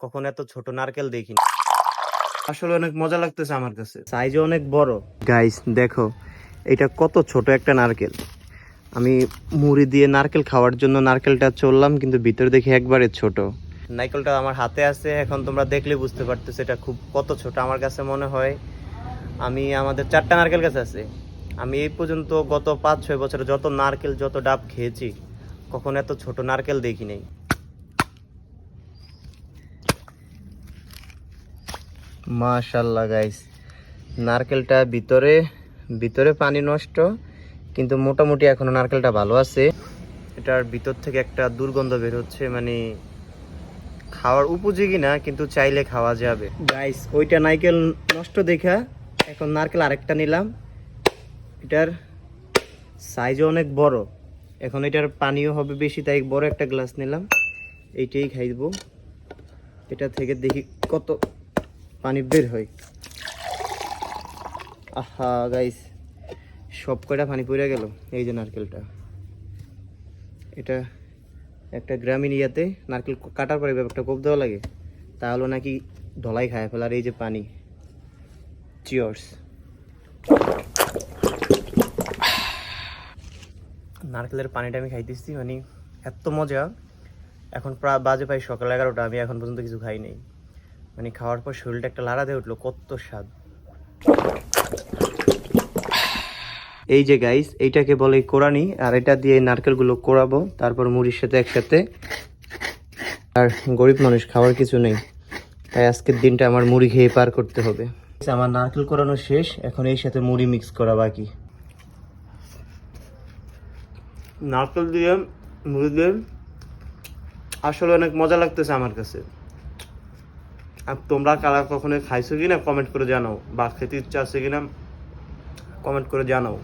কখনো এত ছোট নারকেল দেখিনি। আসলে অনেক মজা লাগতেছে আমার কাছে, সাইজও অনেক বড়। গাইস দেখো, এটা কত ছোট একটা নারকেল। আমি মুড়ি দিয়ে নারকেল খাওয়ার জন্য নারকেলটা চললাম, কিন্তু ভিতরে দেখি একবারে ছোট। নারকেলটা আমার হাতে আছে, এখন তোমরা দেখলে বুঝতে পারতেছো এটা খুব কত ছোট। আমার কাছে মনে হয় আমাদের 4টা নারকেল গাছ আছে। আমি এই পর্যন্ত গত 5-6 বছরে যত নারকেল যত ডাব খেয়েছি, কখনো এত ছোট নারকেল দেখি নাই। মাশাআল্লাহ গাইস, নারকেলটা ভিতরে ভিতরে পানি নষ্ট, কিন্তু মোটামুটি এখনো নারকেলটা ভালো আছে। এটার ভিতর থেকে একটা দুর্গন্ধ বের হচ্ছে, মানে খাওয়ার উপযোগী না, কিন্তু চাইলে খাওয়া যাবে। গাইস ওইটা নারকেল নষ্ট দেখা এখন নারকেল আরেকটা নিলাম। এটার সাইজও অনেক বড়, এখন এটার পানিও হবে বেশি, তাই বড় একটা গ্লাস নিলাম। এইটাই খাইব, এটা থেকে দেখি কত পানি বের হয়। আহা গাইস, সব কয়টা পানি পড়ে গেল। এই যে নারকেলটা, এটা একটা গ্রামীণ ইয়াতে নারকেল কাটার পরে একটা কোপ দেওয়া লাগে, তাহলে নাকি ঢলাই খায় ফেলার। এই যে পানি, চিয়ার্স। নারকেলের পানিটা আমি খাইতেছি, মানে এত মজা। এখন প্রায় বাজে প্রায় সকাল 11টা, আমি এখন পর্যন্ত কিছু খাই নাই। মানে খাওয়ার পর শরীরটা একটা লাড়া দিয়ে উঠলো, কত স্বাদ। এই যে গাইস, এইটাকে বলে কোরানি, আর এটা দিয়ে নারকেলগুলো কোরাবো, তারপর মুড়ির সাথে একসাথে। আর গরিব মানুষ, খাওয়ার কিছু নেই, তাই আজকের দিনটা আমার মুড়ি খেয়ে পার করতে হবে। আমার নারকেল কোরানো শেষ, এখন এই সাথে মুড়ি মিক্স করা বাকি। নারকেল দিয়ে মুড়ি দিয়ে আসলে অনেক মজা লাগতেছে আমার কাছে। আর তোমরা কারা কখনো খাইছো কিনা কমেন্ট করে জানাও, বা খেতে ইচ্ছা আছে কিনা কমেন্ট করে জানাও।